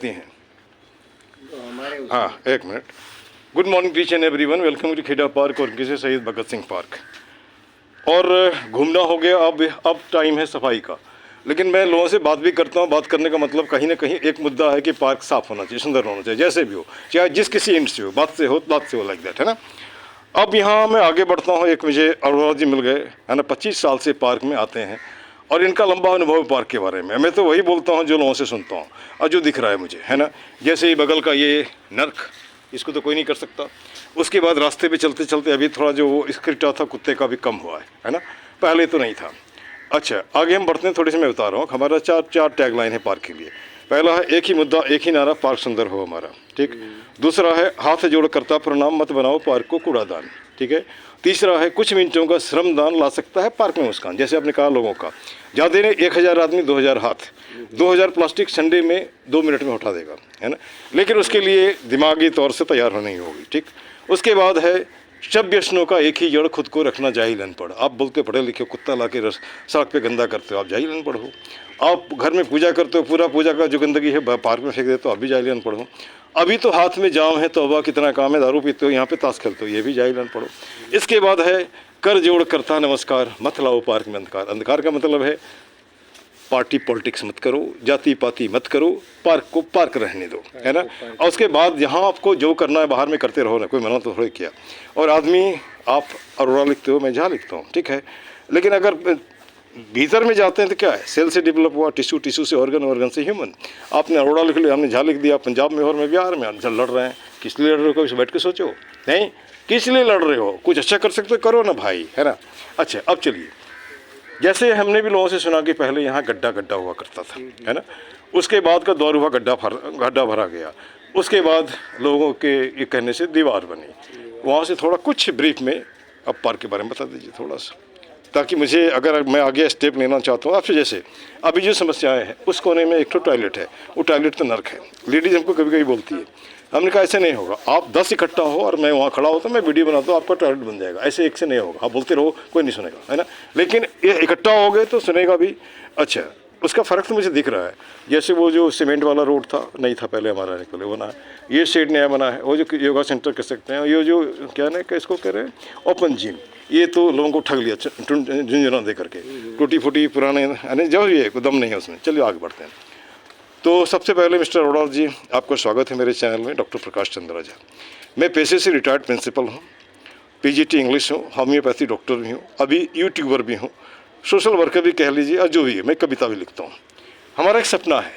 लगती हैं? हाँ, एक minute. Good morning teach and everyone, welcome to Kheda park और किसे शहीद भगत सिंह पार्क। और घूमना हो गया, अब टाइम है सफाई का। लेकिन मैं लोगों से बात भी करता हूँ, बात करने का मतलब कहीं ना कहीं एक मुद्दा है कि पार्क साफ होना चाहिए, सुंदर होना चाहिए, जैसे भी हो, चाहे जिस किसी इंड से हो, बात से हो लाइक दैट, है ना। अब यहाँ मैं आगे बढ़ता हूँ, एक मुझे अरोड़ा जी मिल गए, है ना, 25 साल से पार्क में आते हैं और इनका लंबा अनुभव है पार्क के बारे में। मैं तो वही बोलता हूँ जो लोगों से सुनता हूँ और जो दिख रहा है मुझे, है ना। जैसे ही बगल का ये नर्क, इसको तो कोई नहीं कर सकता। उसके बाद रास्ते पे चलते चलते अभी थोड़ा जो वो स्क्रिप्टा था कुत्ते का भी कम हुआ है ना, पहले तो नहीं था। अच्छा, आगे हम बढ़ते हैं, थोड़ी सी मैं बता रहा हूँ। हमारा चार टैगलाइन है पार्क के लिए। पहला है एक ही मुद्दा एक ही नारा, पार्क सुंदर हो हमारा, ठीक। दूसरा है हाथ जोड़ करता प्रणाम, मत बनाओ पार्क को कूड़ादान, ठीक है। तीसरा है कुछ मिनटों का श्रमदान ला सकता है पार्क में मुस्कान, जैसे आपने कहा लोगों का ज़्यादा ने 1000 आदमी 2000 हाथ, 2000 प्लास्टिक संडे में 2 मिनट में उठा देगा, है ना। लेकिन उसके लिए दिमागी तौर से तैयार होनी होगी, ठीक। उसके बाद है सब व्यसनों का एक ही जड़, खुद को रखना जाहिल अनपढ़। आप बोलते पढ़े लिखे, कुत्ता ला के सड़क पे गंदा करते हो, आप जाहिल अनपढ़ हो। आप घर में पूजा करते हो, पूरा पूजा का जो गंदगी है पार्क में फेंक देते हो, आप भी जाहिल अनपढ़ हो। अभी तो हाथ में जाम है, तौबा कितना काम है, दारू पीते हो, यहाँ पे ताश खेलते हो, ये भी जाहिल अनपढ़ हो। इसके बाद है कर जोड़ करता नमस्कार, मत लाओ पार्क में अंधकार। अंधकार का मतलब है पार्टी पॉलिटिक्स मत करो, जाति पाति मत करो, पार्क को पार्क रहने दो, है ना। और उसके बाद यहाँ आपको जो करना है बाहर में करते रहो ना, कोई मना तो थोड़ी किया। और आदमी, आप अरोड़ा लिखते हो, मैं जहाँ लिखता हूँ, ठीक है। लेकिन अगर भीतर में जाते हैं तो क्या है, सेल से डेवलप हुआ, टिश्यू से ऑर्गन, ऑर्गन से ह्यूमन। आपने अरोड़ा लिख लिया, हमने जहाँ लिख दिया। पंजाब में और मैं बिहार में लड़ रहे हैं, किस लिए लड़ रहे हो, बैठ के सोचो, नहीं किस लिए लड़ रहे हो, कुछ अच्छा कर सकते हो करो ना भाई, है ना। अच्छा, अब चलिए, जैसे हमने भी लोगों से सुना कि पहले यहाँ गड्ढा हुआ करता था, है ना। उसके बाद का दौर हुआ, गड्ढा भरा गया। उसके बाद लोगों के ये कहने से दीवार बनी। वहाँ से थोड़ा कुछ ब्रीफ में अब पार्क के बारे में बता दीजिए थोड़ा सा, ताकि मुझे, अगर मैं आगे स्टेप लेना चाहता हूँ आपसे। जैसे अभी जो समस्याएं हैं, उस कोने में एक तो टॉयलेट है, वो टॉयलेट तो नर्क है। लेडीज़ हमको कभी कभी बोलती है, हमने कहा ऐसे नहीं होगा, आप 10 इकट्ठा हो और मैं वहाँ खड़ा होता हूँ, मैं वीडियो बनाता हूँ, आपका टॉयलेट बन जाएगा। ऐसे एक से नहीं होगा, आप बोलते रहो, कोई नहीं सुनेगा, है ना। लेकिन ये इकट्ठा हो गए तो सुनेगा भी। अच्छा, उसका फ़र्क तो मुझे दिख रहा है। जैसे वो जो सीमेंट वाला रोड था, नहीं था पहले हमारा, निकले बना है, ये शेड नया बना है, वो जो योगा सेंटर कह सकते हैं, ये जो क्या ना क्या इसको कह रहे हैं, ओपन जिम, ये तो लोगों को ठग लिया झुंझुना दे करके, टूटी फूटी पुराने, यानी जो ये दम नहीं है उसमें। चलिए आगे बढ़ते हैं। तो सबसे पहले मिस्टर अरोड़ा जी, आपका स्वागत है मेरे चैनल में। डॉक्टर प्रकाश चंद्रा झा, मैं पेशे से रिटायर्ड प्रिंसिपल हूँ, पीजीटी इंग्लिश हूँ, होम्योपैथी डॉक्टर भी हूँ, अभी यूट्यूबर भी हूँ, सोशल वर्कर भी कह लीजिए, और जो भी है, मैं कविता भी लिखता हूँ। हमारा एक सपना है,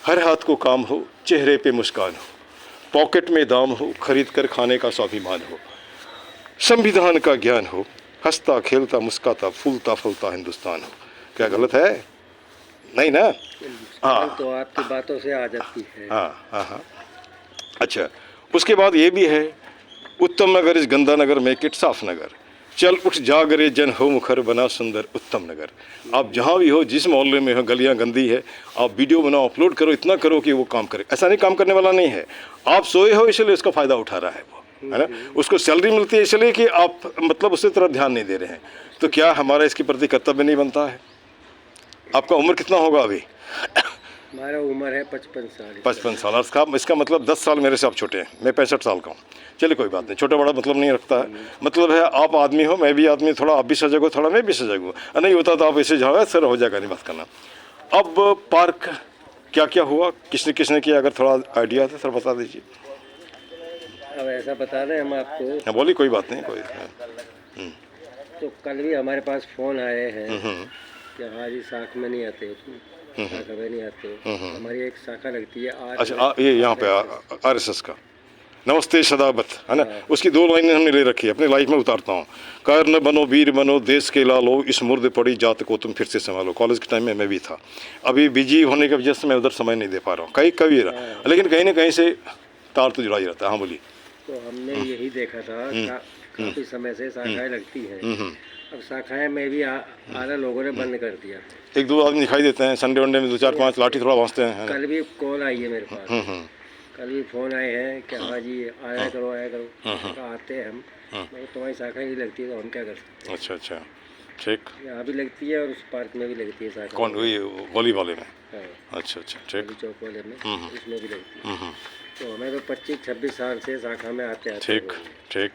हर हाथ को काम हो, चेहरे पे मुस्कान हो, पॉकेट में दाम हो, खरीद कर खाने का स्वाभिमान हो, संविधान का ज्ञान हो, हंसता खेलता मुस्काता फूलता फलता हिंदुस्तान हो। क्या गलत है? नहीं ना? हाँ, तो आपकी बातों से आ जाती है। हाँ हाँ हाँ। अच्छा, उसके बाद ये भी है, उत्तम नगर इस गंदा नगर, मेक इट साफ नगर, चल उठ जाग रे जन हो मुखर, बना सुंदर उत्तम नगर। आप जहाँ भी हो, जिस मोहल्ले में हो, गलियाँ गंदी है, आप वीडियो बनाओ, अपलोड करो, इतना करो कि वो काम करे। ऐसा नहीं काम करने वाला नहीं है, आप सोए हो इसलिए उसका फ़ायदा उठा रहा है वो, है ना। उसको सैलरी मिलती है इसलिए कि आप मतलब उसकी तरफ ध्यान नहीं दे रहे हैं। तो क्या हमारा इसके प्रति कर्तव्य नहीं बनता है? आपका उम्र कितना होगा अभी? हमारा उम्र है 55 साल। 55 साल, इसका मतलब 10 साल मेरे से आप छोटे हैं। मैं 65 साल का हूँ। चलिए कोई बात नहीं, छोटा बड़ा मतलब नहीं रखता है। मतलब है आप आदमी हो, मैं भी आदमी, थोड़ा आप भी सजग हो, थोड़ा मैं भी सजग हूँ। नहीं होता तो आप ऐसे जाओ, सर हो जाएगा, नहीं बात करना। अब पार्क क्या क्या हुआ, किसने किसने किया, अगर थोड़ा आइडिया है सर बता दीजिए। अब ऐसा बता दें हम आपको? हाँ बोलिए, कोई बात नहीं, कोई। तो कल भी हमारे पास फ़ोन आए हैं कि हाँ जी शाख में नहीं आते हो तुम, शाखा में नहीं आते हो। हमारी एक शाखा लगती है। अच्छा, ये यहाँ पे RSS का नमस्ते सदाबत, है ना। उसकी 2 लाइनें हमने ले रखी है, अपनी लाइफ में उतारता हूँ। कर्ण बनो वीर बनो, देश के लालो, इस मुर्द पड़ी जात को तुम फिर से संभालो। कॉलेज के टाइम में मैं भी था, अभी बिजी होने की वजह से मैं उधर समय नहीं दे पा रहा हूँ, कहीं कभी रहा, लेकिन कहीं ना कहीं से तार तो जुड़ा ही रहता है। हाँ बोलिए। तो हमने यही देखा था, काफ़ी समय से शाखाएँ लगती हैं। अब शाखाएँ में भी आधा लोगों ने बंद कर दिया। 1-2 आदमी दिखाई देते हैं, संडे वनडे में 2-4-5 लाठी थोड़ा भांजते हैं। कल भी कॉल आई है मेरे पास, कल भी फ़ोन आए हैं कि हाँ जी आया करो आया करो। तो आते हैं हम, मगर तुम्हारी शाखा ही लगती है तो हम क्या कर सकते हैं। अच्छा अच्छा, ठीक। यहाँ भी लगती है और उस पार्क में भी लगती है शाखा। कौन, वही गोली वाले में? हाँ, अच्छा अच्छा, ठीक। अभी चौक वाले में इसमें भी लगती है। हम्म, तो हमें तो 25-26 साल से शाखा में आते आते ठीक हो गए। ठीक,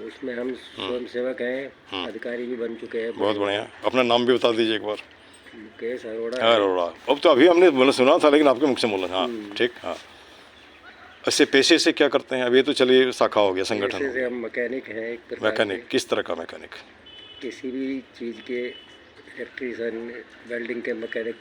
उसमें हम स्वयं सेवक हैं, अधिकारी भी बन चुके हैं। बहुत बढ़िया। अपना नाम भी बता दीजिए एक बार। मुकेश अरोड़ा है। अरोड़ा। अब तो अभी हमने मतलब सुना था, लेकिन आपके मुख से बोला। हाँ ठीक। हाँ, ऐसे पेशे से क्या करते हैं? अब ये तो चलिए शाखा हो गया, संगठन हो ऐसे से गया। हम मैकेनिक हैं एक प्रकार मैकेनिक, किस तरह का मैकेनिक? के। किसी भी चीज़ के इलेक्ट्रीशियन, वेल्डिंग के मैकेनिक।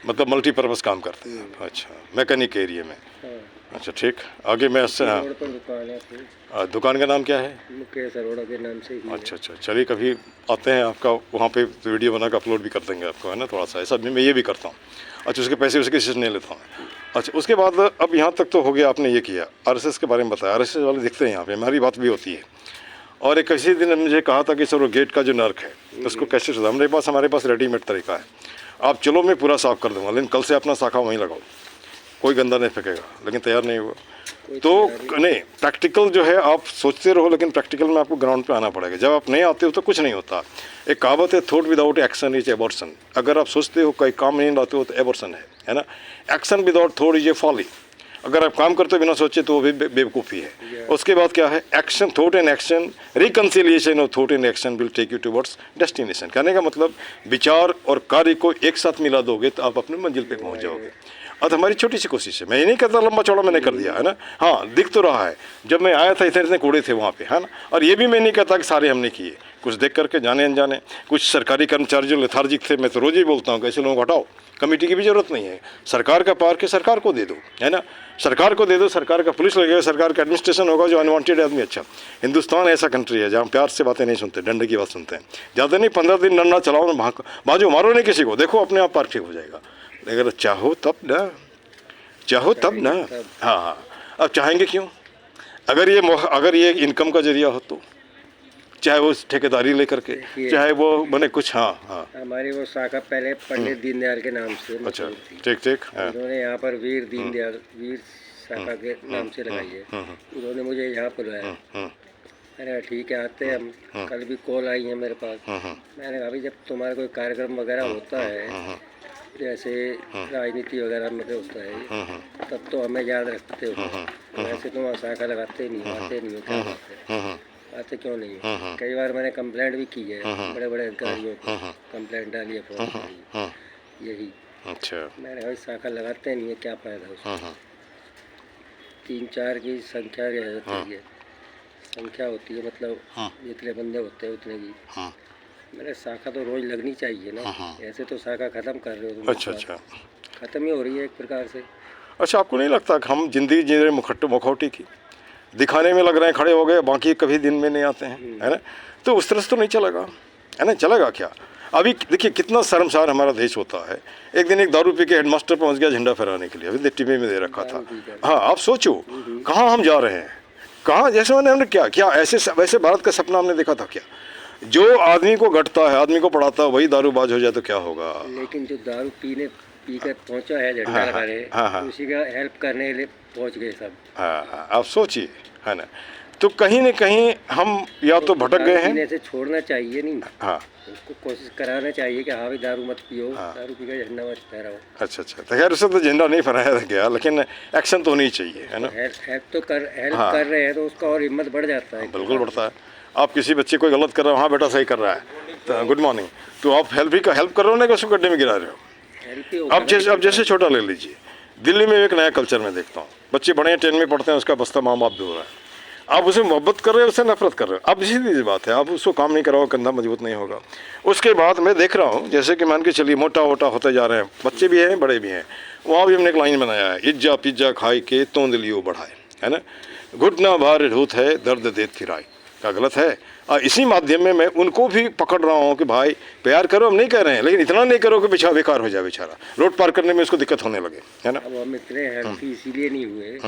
मतलब मल्टीपर्पज़ काम करते हैं आप। अच्छा, मैकेनिक एरिया में। हाँ, अच्छा ठीक, आगे मैं हाँ, रोड पर दुकान है अपनी, दुकान का नाम क्या है? मुकेश अरोड़ा के नाम से ही है। अच्छा अच्छा, चलिए कभी आते हैं आपका वहाँ पे, वीडियो बना के अपलोड भी कर देंगे आपको, है ना, थोड़ा सा ऐसा भी मैं ये भी करता हूँ। अच्छा, उसके पैसे उसके किसी से नहीं लेता हूँ। अच्छा, उसके बाद अब यहाँ तक तो हो गया, आपने ये किया, आरएसएस के बारे में बताया। आरएसएस वाले दिखते हैं यहाँ पे, हमारी बात भी होती है। और एक किसी दिन मुझे कहा था कि सर वो गेट का जो नर्क है उसको कैसे सुधार, हमारे पास रेडीमेड तरीका है, आप चलो मैं पूरा साफ़ कर दूँगा, लेकिन कल से अपना शाखा वहीं लगाओ, कोई गंदा नहीं फेंकेगा। लेकिन तैयार नहीं हुआ। तो नहीं, प्रैक्टिकल जो है आप सोचते रहो, लेकिन प्रैक्टिकल में आपको ग्राउंड पे आना पड़ेगा। जब आप नहीं आते हो तो कुछ नहीं होता। एक कहावत है, thought without action is abortion. अगर आप सोचते हो कोई काम नहीं लाते हो तो एबॉर्शन है ना। Action without thought is a folly. अगर आप काम करते हो बिना सोचे तो वो भी बेवकूफ़ी है। उसके बाद क्या है, action, thought and action, reconciliation of thought and action will take you towards destination. कहने का मतलब विचार और कार्य को एक साथ मिला दोगे तो आप अपनी मंजिल पे पहुंच जाओगे। अब हमारी छोटी सी कोशिश है, मैं ये नहीं कहता लंबा चौड़ा मैंने कर दिया, है ना। हाँ, दिख तो रहा है। जब मैं आया था इतने इतने कूड़े थे वहाँ पे, है ना। और ये भी मैं नहीं कहता कि सारे हमने किए, कुछ देख करके जाने अनजाने। कुछ सरकारी कर्मचारी जो लेथार्जिक थे, मैं तो रोज़ ही बोलता हूँ कि ऐसे लोगों को हटाओ, कमेटी की भी जरूरत नहीं है। सरकार का पार्क है, सरकार को दे दो, है ना। सरकार को दे दो, सरकार का पुलिस लगेगा, सरकार का एडमिनिस्ट्रेशन होगा, जो अनवांटेड आदमी। अच्छा, हिंदुस्तान ऐसा कंट्री है जहाँ प्यार से बातें नहीं सुनते, डंडे की बात सुनते हैं। ज़्यादा नहीं, 15 दिन डंडा चलाओ ना, बाजू मारो नहीं किसी को, देखो अपने आप पार्क ठीक हो जाएगा। अगर चाहो तब ना, चाहो तब ना। हाँ हाँ, अब चाहेंगे क्यों? अगर ये इनकम का जरिया हो तो, चाहे वो ठेकेदारी लेकर के, चाहे वो बने कुछ। हाँ हाँ, हमारी वो शाखा पहले पंडित दीनदयाल के नाम से अच्छा मशहूर थी। ठीक ठीक। हाँ, उन्होंने यहाँ पर वीर दीनदयाल, वीर शाखा के नाम से लगाई है। उन्होंने मुझे यहाँ बुलाया। मैंने कहा ठीक है, आते हैं हम। कल भी कॉल आई है मेरे पास। मैंने कहा भाई, जब तुम्हारा कोई कार्यक्रम वगैरह होता है, जैसे राजनीति वगैरह में होता है, तब तो हमें याद रखते हो। वैसे तुम शाखा लगाते नहीं, आते नहीं हो, क्या बात है, आते क्यों नहीं हो? कई बार मैंने कंप्लेंट भी की है, बड़े बड़े अधिकारियों को कंप्लेंट डाली है, फोन करी, यही। अच्छा, मैंने भाई शाखा लगाते नहीं है, क्या फ़ायदा उसका। 3-4 की संख्या रहती है, संख्या होती है, मतलब जितने बंदे होते हैं उतने की। मेरे शाखा तो रोज लगनी चाहिए ना। ऐसे तो शाखा खत्म कर रहे हो तुम। अच्छा अच्छा, खत्म ही हो रही है एक प्रकार से। अच्छा, आपको नहीं लगता कि हम जिंदगी जी रहे मुखौटी की, दिखाने में लग रहे हैं, खड़े हो गए, बाकी कभी दिन में नहीं आते हैं, है ना। तो उस तरह से तो नहीं चलेगा, है ना। चलेगा क्या? अभी देखिए कितना शर्मसार हमारा देश होता है। एक दिन एक दारू पी के हेडमास्टर पहुंच गया झंडा फहराने के लिए, अभी टीवी में दे रखा था। हाँ, आप सोचो कहाँ हम जा रहे हैं, कहाँ। जैसे हमने क्या ऐसे वैसे भारत का सपना हमने देखा था क्या? जो आदमी को घटता है, आदमी को पढ़ाता है, वही दारूबाज हो जाए तो क्या होगा? लेकिन जो दारू पी कर पहुंचा है झंडा लगाने, उसी का हेल्प करने के लिए पहुंच गए सब। हाँ, आप सोचिए, है ना। तो कहीं न कहीं हम या तो भटक गए हैं। से छोड़ना चाहिए नहीं। हाँ, उसको कोशिश कराना चाहिए कि हाँ भाई दारू मत पियो, दारू पी कर झंडा मत फहराओ। अच्छा अच्छा, तो खैर उससे तो झंडा नहीं फहराया था क्या, लेकिन एक्शन तो होनी चाहिए, है ना। हेल्प कर रहे हैं तो उसका और हिम्मत बढ़ जाता है। बिल्कुल बढ़ता है। आप किसी बच्चे को गलत कर रहे हो, हाँ बेटा सही कर रहा है, तो गुड मॉर्निंग, तो आप हेल्प कर रहे हो ना कि उसको गड्ढे में गिरा रहे हो। अब जैसे छोटा ले लीजिए, दिल्ली में एक नया कल्चर में देखता हूँ, बच्चे बड़े 10 में पढ़ते हैं, उसका बस्ता माँ बाप भी हो रहा है। आप उसे मोहब्बत कर रहे हो, उससे नफरत कर रहे हो। अब सीधी बात है, आप उसको काम नहीं कराओ, कंधा मजबूत नहीं होगा। उसके बाद मैं देख रहा हूँ, जैसे कि मान के चलिए मोटा वोटा होते जा रहे हैं, बच्चे भी हैं बड़े भी हैं। वहाँ भी हमने एक लाइन बनाया है, इज्जा पिज्जा खाई के तोंद लियो बढ़ाए, है ना। घुटना भार ढूत है दर्द दे थिराए, क्या गलत है? और इसी माध्यम में मैं उनको भी पकड़ रहा हूँ कि भाई प्यार करो, हम नहीं कह रहे हैं, लेकिन इतना नहीं करो कि बेकार हो जाए बेचारा, रोड पार करने में उसको दिक्कत होने लगे, है ना। अब हम इतने हेल्थी इसीलिए नहीं हुए,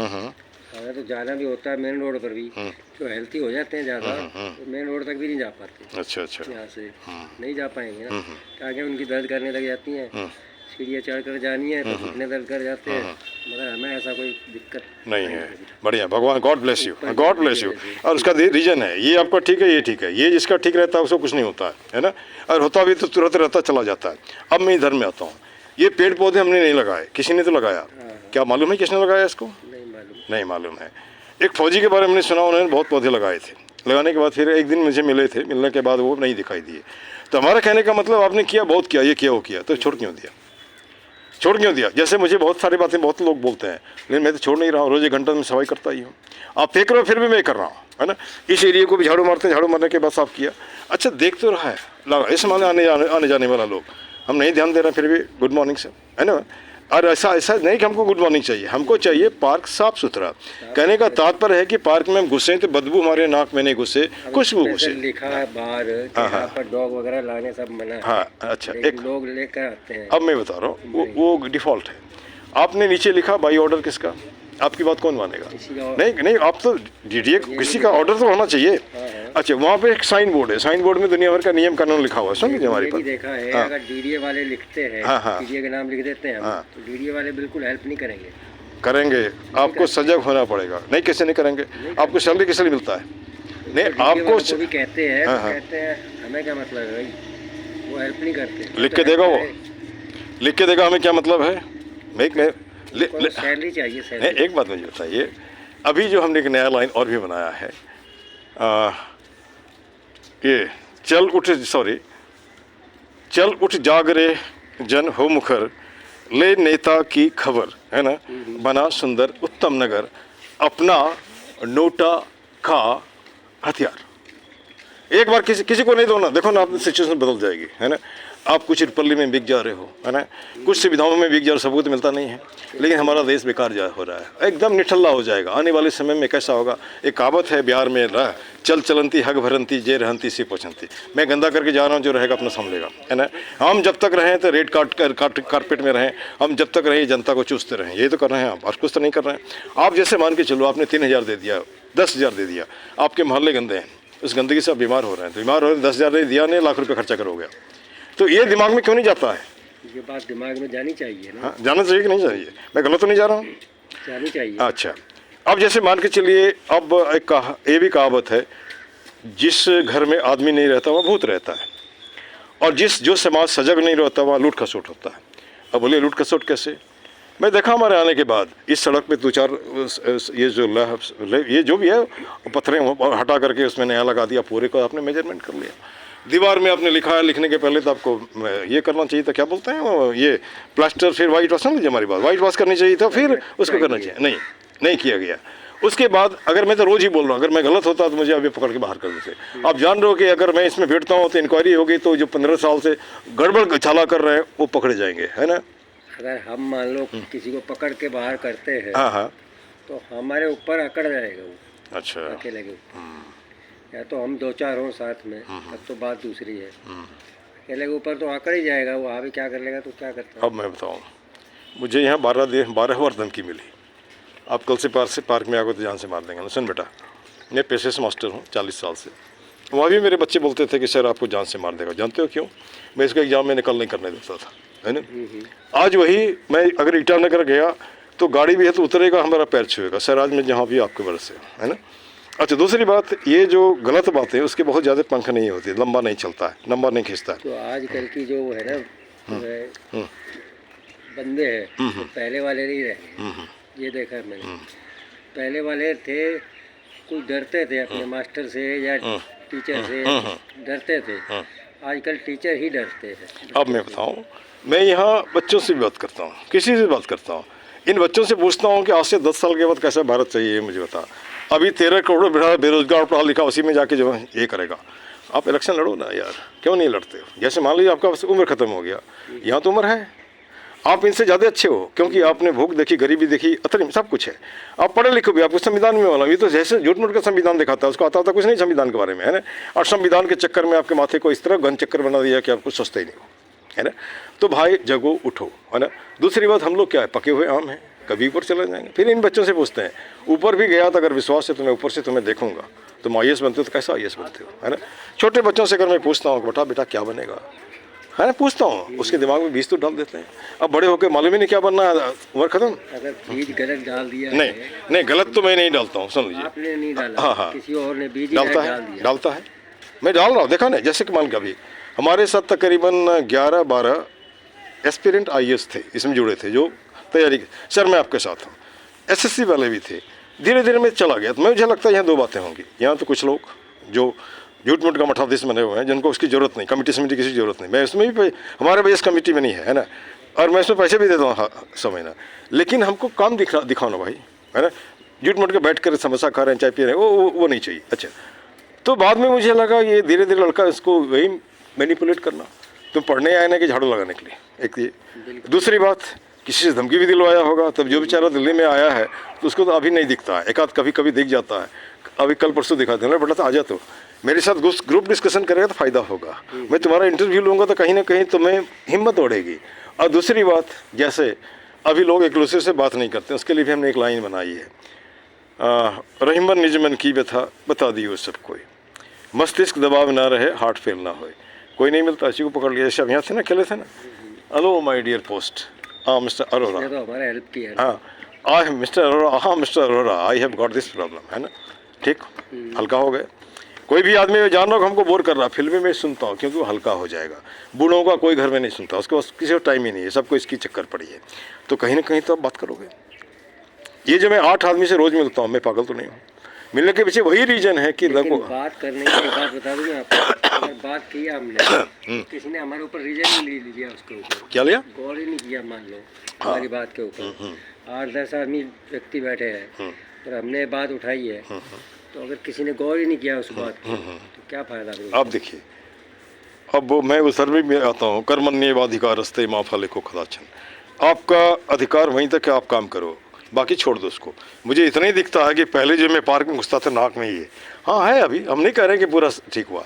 हमें तो जाना भी होता है मेन रोड पर भी। जो हेल्थी हो जाते हैं ज़्यादा, तो मेन रोड तक भी नहीं जा पाते। अच्छा अच्छा, यहाँ से नहीं जा पाएंगे ना, आगे उनकी दर्द करने लग जाती हैं, सीढ़ियाँ चढ़ कर जानी है तो घुटने दर्द कर जाते हैं। मगर हमें ऐसा कोई दिक्कत नहीं है। बढ़िया, भगवान God bless you, God bless you. और उसका रीजन है, ये आपका ठीक है, ये ठीक है, ये जिसका ठीक रहता है उसको कुछ नहीं होता है ना। और होता भी तो तुरंत रहता चला जाता है। अब मैं इधर में आता हूँ, ये पेड़ पौधे हमने नहीं लगाए, किसी ने तो लगाया। हाँ। क्या मालूम है किसने लगाया इसको? नहीं मालूम। नहीं मालूम है। एक फौजी के बारे में हमने सुना, उन्होंने बहुत पौधे लगाए थे। लगाने के बाद फिर एक दिन मुझे मिले थे, मिलने के बाद वो नहीं दिखाई दिए। तो हमारा कहने का मतलब आपने किया, बहुत किया, ये किया वो किया, तो छोड़ क्यों दिया? छोड़ क्यों दिया? जैसे मुझे बहुत सारी बातें बहुत लोग बोलते हैं, लेकिन मैं तो छोड़ नहीं रहा हूँ, रोज़ 1 घंटा में सफाई करता ही हूँ। आप फेंक रहे हो, फिर भी मैं कर रहा हूँ, है ना। इस एरिया को भी झाड़ू मारते हैं, झाड़ू मारने के बाद साफ किया। अच्छा, देख तो रहा है, लगा इस माने आने जाने वाला लोग, हम नहीं ध्यान दे रहे, फिर भी गुड मॉर्निंग सर, है ना। और ऐसा नहीं कि हमको गुड मॉर्निंग चाहिए, हमको चाहिए पार्क साफ सुथरा। कहने का तात्पर्य है कि पार्क में हम घुसे तो बदबू हमारे नाक में नहीं घुसे, खुशबू घुसे। लिखा है बाहर कि यहाँ पर डॉग वगैरह लाने सब मना है। हाँ, अच्छा, लेकिन एक लोग लेकर आते हैं। अब मैं बता रहा हूँ, वो डिफ़ॉल्ट है। आपने नीचे लिखा बाई ऑर्डर किसका? आपकी बात कौन मानेगा? किसी का नहीं नहीं, आप तो डीडीए किसी का ऑर्डर तो होना चाहिए। अच्छा, वहाँ पे एक साइन बोर्ड है, साइन बोर्ड में दुनिया भर का नियम कानून लिखा हुआ है, समझ लीजिए हमारे ये भी पास। देखा है, हाँ। अगर डीडीए वाले लिखते हैं, हाँ, हाँ। डीडीए का नाम लिख देते हैं हम, हाँ। तो डीडीए वाले बिल्कुल हेल्प नहीं करेंगे। करेंगे, आपको सजग होना पड़ेगा। नहीं, कैसे नहीं करेंगे? आपको सैलरी किस लिए मिलता है? नहीं, DDA आपको वालों को भी कहते हैं, हाँ, तो हाँ। कहते हैं हमें क्या मतलब है भाई, वो हेल्प नहीं करते। लिख के देगा, वो लिख के देगा हमें क्या मतलब है? सैलरी चाहिए, नहीं, सैलरी। एक बात मुझे बताइए, अभी जो हमने एक नया लाइन और भी बनाया है, ये चल उठ जाग रे जन हो मुखर, ले नेता की खबर, है ना, बना सुंदर उत्तम नगर, अपना नोटा खा हथियार। एक बार किसी को नहीं दो ना, देखो ना, आपकी सिचुएशन बदल जाएगी, है ना। आप कुछ रुपये में बिक जा रहे हो, है ना, कुछ सुविधाओं में बिक जा रहे हो, सबको तो मिलता नहीं है, लेकिन हमारा देश बेकार हो रहा है, एकदम निठल्ला हो जाएगा। आने वाले समय में कैसा होगा? एक कहावत है बिहार में, चल चलंती हग भरंती जे रहंती सी पचंती। मैं गंदा करके जा रहा हूँ, जो रहेगा अपना संभलेगा, है ना। हम जब तक रहें तो रेड कारपेट में रहें, हम जब तक रहें जनता को चूसते रहें, यही तो कर रहे हैं आप, और कुछ तो नहीं कर रहे हैं आप। जैसे मान के चलो, आपने 3,000 दे दिया, 10,000 दे दिया, आपके मोहल्ले गंदे हैं, उस गंदगी से आप बीमार हो रहे हैं, तो बीमार हो रहे हैं, 10,000 नहीं दिया, नहीं लाख रुपये खर्चा करोगे। तो ये दिमाग में क्यों नहीं जाता है? ये बात दिमाग में जानी चाहिए ना। हाँ, जाना चाहिए कि नहीं चाहिए? मैं गलत तो नहीं जा रहा हूँ? जानी चाहिए। अच्छा, अब जैसे मान के चलिए, अब ये भी कहावत है, जिस घर में आदमी नहीं रहता वहाँ भूत रहता है, और जो समाज सजग नहीं रहता वहाँ लूट खसोट होता है। अब बोलिए लूट खसोट कैसे? मैं देखा हमारे आने के बाद इस सड़क पे 2-4 ये जो भी है पत्थरें हटा करके उसमें नया लगा दिया, पूरे को आपने मेजरमेंट कर लिया। दीवार में आपने लिखा है, लिखने के पहले तो आपको ये करना चाहिए था, क्या बोलते हैं वो, ये प्लास्टर, फिर वाइट वॉश, समझिए हमारी बात, वाइट वॉश करनी चाहिए था, फिर उसको करना चाहिए, नहीं किया गया। उसके बाद अगर मैं तो रोज़ ही बोल रहा हूँ, अगर मैं गलत होता तो मुझे अभी पकड़ के बाहर कर देते। आप जान रहे हो कि अगर मैं इसमें बैठता हूँ तो इंक्वायरी होगी, तो जो 15 साल से गड़बड़ छाला कर रहे हैं वो पकड़े जाएंगे, है ना। अगर हम मान लो किसी को पकड़ के बाहर करते हैं, हाँ हाँ, तो हमारे ऊपर अकड़ जाएगा वो, अच्छा, अकेले के। या तो हम 2-4 हों साथ में, तब तो बात दूसरी है। अकेले के ऊपर तो आकर ही जाएगा वो, भी क्या कर लेगा तो क्या करता है। अब मैं बताऊँ, मुझे यहाँ 12 बार धमकी मिली, आप कल से पार्क में आगे तो जान से मार देंगे ना। सुन बेटा, मैं पेशे से मास्टर हूँ 40 साल से, वहाँ भी मेरे बच्चे बोलते थे कि सर आपको जान से मार देगा। जानते हो क्यों? मैं इसका एग्ज़ाम में निकल नहीं करने देता था, है ना। आज वही मैं अगर ईटानगर गया तो गाड़ी भी है तो उतरेगा, हमारा पैर छुएगा, सर आज मैं जहाँ भी आपके वजह से, है ना। अच्छा, दूसरी बात, ये जो गलत बातें उसके बहुत ज़्यादा पंख नहीं होती, लंबा नहीं चलता है, लंबा नहीं खींचता है। तो आजकल की जो है ना बंदे हैं, तो पहले वाले नहीं रहे। ये देखा है मैंने, पहले वाले थे कुछ डरते थे अपने मास्टर से या टीचर से, डरते थे। आजकल टीचर ही डरते हैं। अब मैं बताऊँ, मैं यहाँ बच्चों से भी बात करता हूँ, किसी से बात करता हूँ, इन बच्चों से पूछता हूँ कि आज से 10 साल के बाद कैसा भारत चाहिए, मुझे बता। अभी 13 करोड़ बेरोजगार पढ़ा लिखा, उसी में जाके जो ये करेगा। आप इलेक्शन लड़ो ना यार, क्यों नहीं लड़ते हो? जैसे मान लीजिए आपका उम्र खत्म हो गया, यहाँ तो उम्र है, आप इनसे ज़्यादा अच्छे हो, क्योंकि आपने भूख देखी, गरीबी देखी, अतरी सब कुछ है। आप पढ़े लिखे भी, आपको संविधान में वाला, ये तो जैसे झूठ मूठ का संविधान दिखाता है, उसको आता कुछ नहीं संविधान के बारे में, है ना। और संविधान के चक्कर में आपके माथे को इस तरह घन चक्कर बना दिया कि आपको सोचते ही नहीं हो, है ना। तो भाई जगो उठो, है ना। दूसरी बात, हम लोग क्या है, पके हुए आम हैं, कभी ऊपर चले जाएंगे। फिर इन बच्चों से पूछते हैं, ऊपर भी गया तो अगर विश्वास है तुम्हें, ऊपर से तुम्हें देखूंगा, तुम IAS बनते हो तो कैसा IAS बनते हो, है ना। छोटे बच्चों से अगर मैं पूछता हूँ बेटा क्या बनेगा, है ना, पूछता हूँ, उसके दिमाग में बीज तो डाल देते हैं। अब बड़े होकर मालूम ही नहीं क्या बनना है, उम्र खत्म। अगर बीज गलत डाल दिया नहीं, गलत तो मैं नहीं डालता हूँ, सुन लीजिए। आपने नहीं डाला, हाँ, किसी और ने बीज डालता है, मैं डाल रहा हूँ, देखा नहीं। जैसे कि मान के अभी हमारे साथ तकरीबन 11-12 एस्पिरेंट IAS थे, इसमें जुड़े थे, जो तैयारी सर मैं आपके साथ हूँ, SSC वाले भी थे। धीरे धीरे मैं चला गया, तो मुझे लगता है यहाँ दो बातें होंगी। यहाँ तो कुछ लोग जो झूठ मूठ का मठाधीश बने हुए हैं, जिनको उसकी ज़रूरत नहीं, कमेटी समिति किसी की ज़रूरत नहीं। मैं उसमें भी हमारे वजह कमेटी में नहीं है ना, और मैं उसमें पैसे भी देता हूँ समय ना, लेकिन हमको काम दिखाना भाई, है ना। झूठ मूठ के बैठ कर समोसा खा रहे हैं, चाय पी रहे हैं, वो नहीं चाहिए। अच्छा, तो बाद में मुझे लगा ये धीरे धीरे लड़का इसको वही मैनिपुलेट करना, तुम पढ़ने आए ना कि झाड़ू लगाने के लिए, एक ये। दूसरी बात, किसी से धमकी भी दिलवाया होगा, तब जो बेचारा दिल्ली में आया है तो उसको तो अभी नहीं दिखता है, एक आध कभी कभी दिख जाता है, अभी कल परसों दिखा देना, बेटा तो आ जा, तो मेरे साथ ग्रुप डिस्कशन करेगा तो फ़ायदा होगा, मैं तुम्हारा इंटरव्यू लूँगा तो कहीं ना कहीं तुम्हें हिम्मत बढ़ेगी। और दूसरी बात, जैसे अभी लोग एक दूसरे से बात नहीं करते, उसके लिए भी हमने एक लाइन बनाई है, रहीमन निजमन की व्यथा बता दी वो सब कोई, मस्तिष्क दबाव ना रहे, हार्ट फेल ना होए, कोई नहीं मिलता इसी को पकड़ लिया। जैसे अब यहाँ थे ना, खेले थे ना, हेलो माय डियर पोस्ट, हाँ मिस्टर अरोरा, तो हमारा हेल्प किया। हाँ आई मिस्टर अरोरा, हाँ mister Arora, I have got this problem, है ना, ठीक, हल्का हो गए। कोई भी आदमी जान रहा हो हमको बोर कर रहा, फिल्में में सुनता हूँ क्योंकि वो हल्का हो जाएगा। बूढ़ों का कोई घर में नहीं सुनता, उसके पास किसी को टाइम ही नहीं है, सबको इसकी चक्कर पड़ी है, तो कहीं ना कहीं तो आप बात करोगे। ये जो मैं 8 आदमी से रोज़ मिलता हूँ, मैं पागल तो नहीं हूँ, मिलने के पीछे वही रीजन है कि लेकिन लगभग बात करने की एक बात बता दूँ मैं आपको, अगर बात की हमने, किसी ने हमारे ऊपर रीजन नहीं लिया उसके ऊपर, क्या लिया, गौर ही नहीं किया, मान लो हमारी बात के ऊपर 8-10 आदमी व्यक्ति बैठे हैं और हमने बात उठाई है, तो अगर किसी ने गौर ही नहीं किया उस बात को, तो क्या फायदा। आप देखिए, अब वो मैं उस सर्वे में आता हूँ, कर्मण्येवाधिकार रस्ते माँ फले को खदाचन, आपका अधिकार वहीं तक है, आप काम करो, बाकी छोड़ दो उसको। मुझे इतना ही दिखता है कि पहले जो मैं पार्क में घुसता था नाक में ये, हाँ है, अभी हम नहीं कह रहे कि पूरा ठीक हुआ,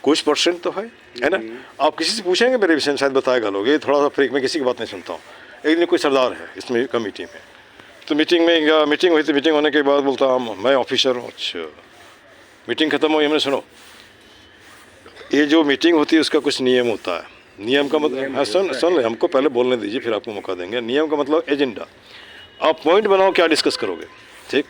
कुछ परसेंट तो है ना। आप किसी से पूछेंगे मेरे विषय में शायद बताएगा लोग, ये थोड़ा सा फ्रीक, मैं किसी की बात नहीं सुनता हूँ। एक दिन कोई सरदार है इसमें कमेटी में, तो मीटिंग हुई थी, मीटिंग होने के बाद बोलता हूँ मैं ऑफिसर हूँ। अच्छा, मीटिंग खत्म हुई, हमने सुनो, ये जो मीटिंग होती है उसका कुछ नियम होता है, नियम का मतलब, हाँ सुन ले, हमको पहले बोलने दीजिए फिर आपको मौका देंगे। नियम का मतलब एजेंडा, आप पॉइंट बनाओ क्या डिस्कस करोगे, ठीक,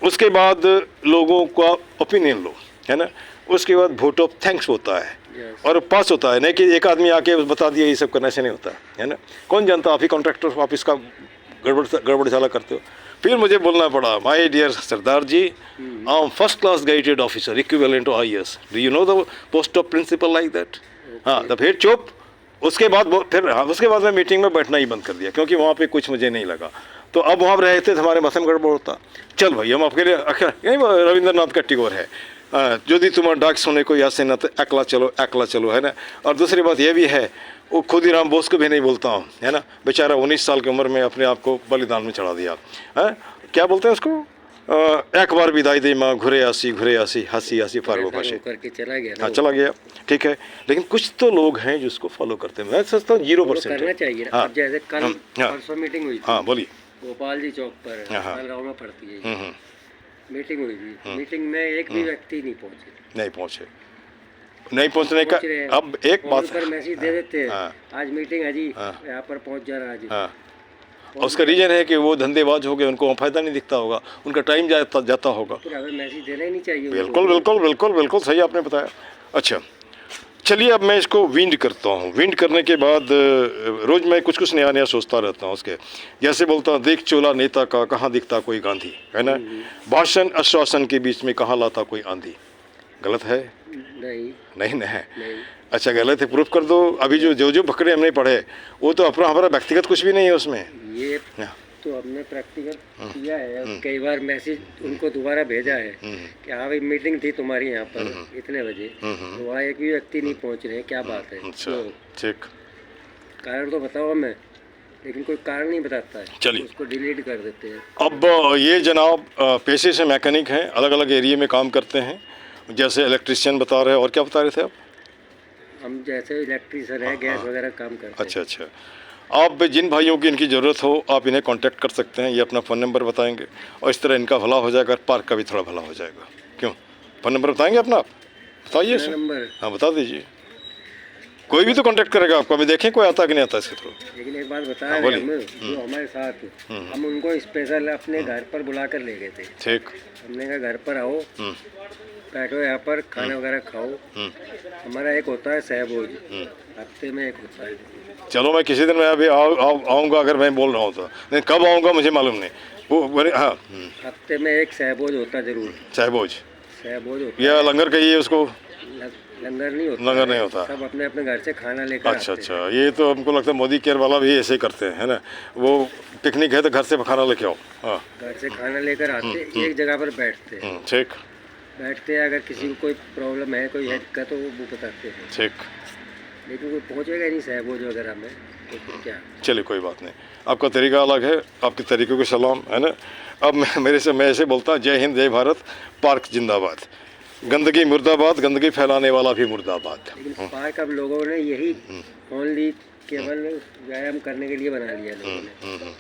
उसके बाद लोगों का ओपिनियन लो, है ना, उसके बाद वोट ऑफ थैंक्स होता है और पास होता है, नहीं कि एक आदमी आके बता दिया ये सब करने से नहीं होता है ना। कौन जानता, आप ही कॉन्ट्रैक्टर ऑफिस का गड़बड़ चाला करते हो। फिर मुझे बोलना पड़ा, my dear Sardar ji, I am first class guided officer equivalent to IAS, do you know the post of principal like that. हाँ, तो फिर चुप। उसके बाद उसके बाद मैं मीटिंग में बैठना ही बंद कर दिया, क्योंकि वहाँ पे कुछ मुझे नहीं लगा। तो अब वहाँ रहे थे, हमारे माथे में गड़बड़ होता, चल भाई हम आपके लिए यही रविंद्रनाथ का टिगोर है, यदि तुम्हारा डाक सुने को याद से न तो अकेला चलो, है ना। और दूसरी बात ये भी है, वो खुद ही राम बोस को भी नहीं बोलता हूँ, है ना, बेचारा 19 साल की उम्र में अपने आप को बलिदान में चढ़ा दिया है। क्या बोलते हैं उसको, एक बार विदाई दे माँ, घुरे आसी हंसी फारगो फाशी करके चला गया। हाँ, चला गया, ठीक है। लेकिन कुछ तो लोग हैं जो उसको फॉलो करते हैं, मैं सोचता हूँ 0% करना चाहिए ना। अब जैसे कल परसों मीटिंग हुई थी, हाँ बोलिए, गोपाल जी चौक पर, गाँव में पड़ती है, मीटिंग हुई थी। मीटिंग में एक भी व्यक्ति नहीं पहुंचे, नहीं पहुंचने का। अब एक बात पर मैसेज दे देते हैं, आज मीटिंग है जी, यहाँ पर पहुंच जाना आज। उसका रीजन है कि वो धंधेबाज हो गए, उनको फायदा नहीं दिखता होगा, उनका टाइम जाता होगा। फिर हमें मैसेज देना ही नहीं चाहिए। बिल्कुल सही आपने बताया। अच्छा चलिए, अब मैं इसको विंड करता हूँ। विंड करने के बाद रोज़ मैं कुछ नया सोचता रहता हूँ उसके। जैसे बोलता हूँ, देख चोला नेता का कहाँ दिखता कोई गांधी, है ना। भाषण आश्वासन के बीच में कहाँ लाता कोई आंधी। गलत है? नहीं। अच्छा गलत है, प्रूफ कर दो। अभी जो फकरे हमने पढ़े वो तो अपना हमारा व्यक्तिगत कुछ भी नहीं है उसमें। ये तो हमने प्रैक्टिकल किया है, कई बार मैसेज उनको दोबारा भेजा है कि हाँ भाई मीटिंग थी तुम्हारी यहाँ पर इतने बजे, तो वहाँ एक भी व्यक्ति नहीं पहुँच रहे, क्या बात है। अच्छा ठीक, कारण तो बताओ हमें, लेकिन कोई कारण नहीं बताता है, चलिए उसको डिलीट कर देते हैं। अब ये जनाब पेशे से मैकेनिक हैं, अलग अलग एरिया में काम करते हैं, जैसे इलेक्ट्रिशियन बता रहे हैं। और क्या बता रहे थे आप? हम जैसे इलेक्ट्रिशियन है, गैस वगैरह काम करते हैं। अच्छा, आप जिन भाइयों की इनकी ज़रूरत हो आप इन्हें कांटेक्ट कर सकते हैं। ये अपना फ़ोन नंबर बताएंगे और इस तरह इनका भला हो जाएगा, पार्क का भी थोड़ा भला हो जाएगा। क्यों, फ़ोन नंबर बताएंगे अपना? आप बताइए सर। नंबर हाँ बता दीजिए, कोई भी तो कांटेक्ट करेगा आपको। अभी देखें कोई आता कि नहीं आता इसके थ्रू। लेकिन एक बात बता रहे हम, जो हमारे साथ हम उनको स्पेशल अपने घर पर बुला कर ले गए थे। ठीक, हमने कहा घर पर आओ, बैठो यहाँ पर खाना वगैरह खाओ। हमारा एक होता है सहभोज, हफ्ते में एक होता है। चलो मैं किसी दिन मैं अभी आऊँगा, अगर मैं बोल रहा हूँ तो, नहीं कब आऊँगा मुझे मालूम नहीं। वो हाँ, हफ्ते में एक सहभोज होता जरूर। सहभोज सहभोज होता या लंगर कहिए उसको। लंगर नहीं होता। लंगर नहीं होता। सब अपने अपने घर से खाना लेकर अच्छा आते हैं। अच्छा, ये तो हमको लगता है मोदी केयर वाला भी ऐसे ही करते हैं, है ना। वो पिकनिक है तो घर से खाना लेके आओ। हाँ घर से खाना लेकर आते, एक जगह पर बैठते हैं। ठीक बैठते हैं, अगर किसी को कोई प्रॉब्लम है, कोई दिक्कत हो, वो बताते हैं। ठीक। लेकिन कोई पहुँचेगा ही नहीं सहभोज वगैरह में, तो फिर क्या। चलिए कोई बात नहीं, आपका तरीका अलग है, आपके तरीक़ों को सलाम, है ना। अब मैं ऐसे बोलता हूँ, जय हिंद जय भारत, पार्क जिंदाबाद, गंदगी मुर्दाबाद, गंदगी फैलाने वाला भी मुर्दाबाद। लेकिन पार्क अब लोगों ने यही ओनली केवल व्यायाम करने के लिए बना लिया लोगों ने।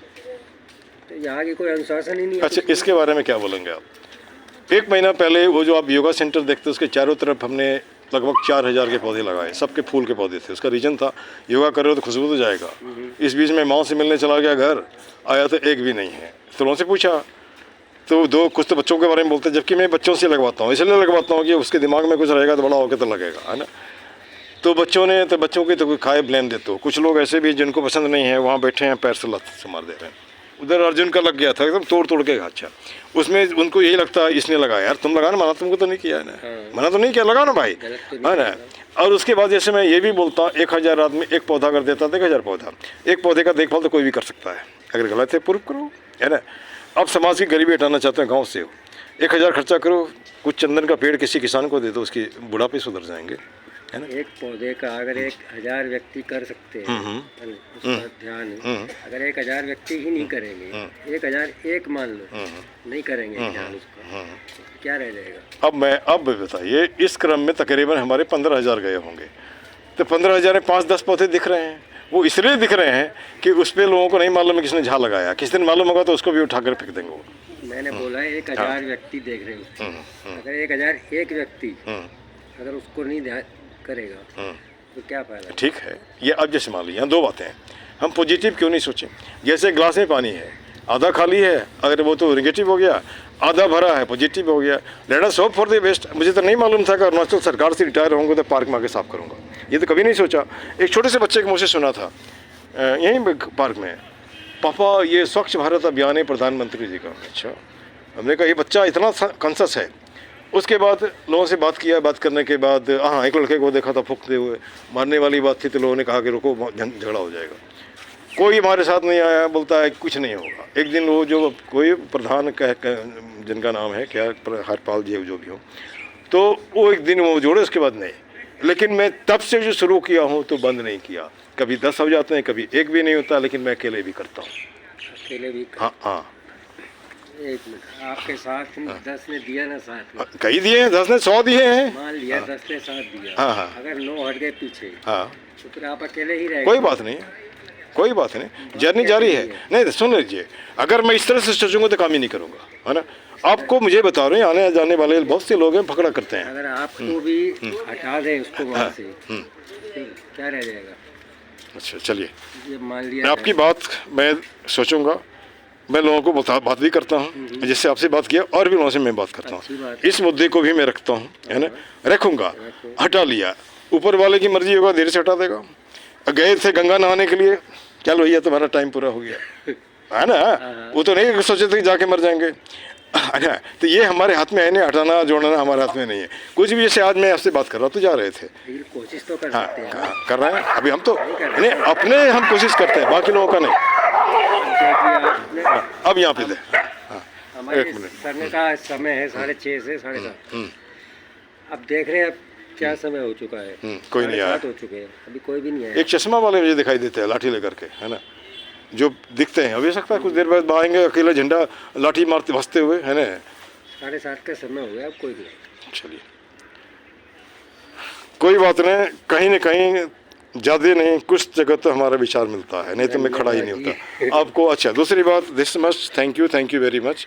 तो यहाँ की कोई अनुशासन ही नहीं है। अच्छा, इसके बारे में क्या बोलेंगे आप? 1 महीना पहले वो जो आप योगा सेंटर देखते उसके चारों तरफ हमने लगभग 4000 के पौधे लगाए, सबके फूल के पौधे थे। उसका रीज़न था योगा कर रहे हो तो खुशबू तो जाएगा। इस बीच में माँ से मिलने चला गया, घर आया तो एक भी नहीं है। तो उनसे पूछा तो कुछ तो बच्चों के बारे में बोलते हैं, जबकि मैं बच्चों से लगवाता हूँ, इसलिए लगवाता हूँ कि उसके दिमाग में कुछ रहेगा तो बड़ा होकर तो लगेगा, है ना। तो बच्चों की तो खाए ब्लेम देते हो। कुछ लोग ऐसे भी जिनको पसंद नहीं है, वहाँ बैठे हैं पैर से लत से मार दे रहे हैं। उधर अर्जुन का लग गया था एकदम तोड़ के। अच्छा, उसमें उनको यही लगता है इसने लगाया, यार तुम लगाना, मना तुमको तो नहीं किया है ना, मना तो नहीं किया, लगाओ ना भाई, है ना। और उसके बाद जैसे मैं ये भी बोलता हूँ, 1000 आदमी एक पौधा कर देता था, 1000 पौधा, एक पौधे का देखभाल तो कोई भी कर सकता है, अगर गलत है प्रूफ करो, है ना। अब समाज की गरीबी हटाना चाहते हैं गाँव से, 1000 खर्चा करो, कुछ चंदन का पेड़ किसी किसान को दे दो, उसकी बुढ़ापे सुधर जाएंगे, है ना। एक पौधे का अगर 1000 व्यक्ति कर सकते हैं, उसका ध्यान, अगर 1000 व्यक्ति ही नहीं करेंगे, 1001 मान लो नहीं करेंगे ध्यान उसका, तो क्या रह जाएगा। अब बताइए, इस क्रम में तकरीबन हमारे 15,000 गए होंगे, तो 15,000 में 5-10 पौधे दिख रहे हैं। वो इसलिए दिख रहे हैं कि उस पर लोगों को नहीं मालूम है किसने झाड़ लगाया, किस दिन मालूम होगा तो उसको भी उठा कर फेंक देंगे वो। मैंने बोला है 1000 व्यक्ति देख रहे हैं, अगर 1001 व्यक्ति अगर उसको नहीं ध्यान करेगा तो क्या फायदा। ठीक है, ये अब जैसे मान लीजिए, यहाँ 2 बातें हैं, हम पॉजिटिव क्यों नहीं सोचें। जैसे ग्लास में पानी है, आधा खाली है, अगर वो तो नेगेटिव हो गया, आधा भरा है पॉजिटिव हो गया। Let us hope for the best. मुझे तो नहीं मालूम था कि अरुणाचल सरकार से रिटायर होंगे तो पार्क में आके साफ करूँगा, ये तो कभी नहीं सोचा। एक छोटे से बच्चे के मुँह से सुना था यहीं पार्क में, पापा ये स्वच्छ भारत अभियान है प्रधानमंत्री जी का। अच्छा, हमने कहा ये बच्चा इतना कॉन्शस है। उसके बाद लोगों से बात किया, बात करने के बाद हाँ, एक लड़के को देखा था फूंकते हुए, मारने वाली बात थी, तो लोगों ने कहा कि रुको झगड़ा हो जाएगा। कोई हमारे साथ नहीं आया, बोलता है कुछ नहीं होगा। एक दिन वो जो कोई प्रधान जिनका नाम है क्या, हरपाल जी जो भी हो, तो वो एक दिन वो जोड़े, उसके बाद नहीं। लेकिन मैं तब से जो शुरू किया हूँ तो बंद नहीं किया। कभी 10 हो जाते हैं, कभी 1 भी नहीं होता, लेकिन मैं अकेले भी करता हूँ। अकेले भी? हाँ। 1 मिनट, आपके साथ 10 ने दिया ना साथ में? कई दिए हैं, 10 ने 100 दिए हैं। मान लिया 10 ने साथ दिया, हाँ। अगर 9 हट गए पीछे, हाँ, तो फिर आप अकेले ही रह गए। कोई बात नहीं, कोई बात नहीं, जर्नी जारी है। नहीं सुन लीजिए, अगर मैं इस तरह से सोचूंगा तो काम ही नहीं करूँगा, है ना। आपको मुझे बता रहे हैं, आने जाने वाले बहुत से लोग हैं, पकड़ा करते हैं। अगर आपको भी हटा दें उसको वहाँ से, तो क्या रह जाएगा। अच्छा चलिए, ये मान लिया मैं आपकी बात मैं सोचूंगा, मैं लोगों को बात भी करता हूँ, जिससे आपसे बात किया और भी लोगों से मैं बात करता हूँ। इस मुद्दे को भी मैं रखता हूँ, है ना, रखूँगा। हटा लिया, ऊपर वाले की मर्जी होगा, देर से हटा देगा। गए थे गंगा नहाने के लिए, चलो भैया तुम्हारा टाइम पूरा हो गया, है ना। वो तो नहीं सोचे थे कि जाके मर जाएंगे, है ना। तो ये हमारे हाथ में है नहीं, हटाना जोड़ना हमारे हाथ में नहीं है कुछ भी। जैसे आज मैं आपसे बात कर रहा हूँ तो जा रहे थे, कोशिश तो कर सकते हैं। कर रहे हैं अभी हम तो नहीं, अपने हम कोशिश करते हैं, बाकी लोगों का नहीं। अब यहाँ पे थे, हमारे करने का समय है 6:30 से 7:30। अब देख रहे हैं अब क्या समय हो चुका है, कोई नहीं आया, हो चुके हैं, अभी कोई भी नहीं आया। एक चश्मा वाले मुझे दिखाई देते हैं लाठी लेकर के, है ना, जो दिखते हैं। अभी सकता है कुछ देर बाद आएंगे, अकेला झंडा लाठी मारते भसते हुए, है ना। 7:30 का समय हो गया, अब कोई नहीं। चलिए कोई बात नहीं, कहीं न कहीं ज़्यादा नहीं, कुछ जगह तो हमारा विचार मिलता है, नहीं तो मैं खड़ा ही नहीं होता आपको। अच्छा, दूसरी बात, this much thank you very much.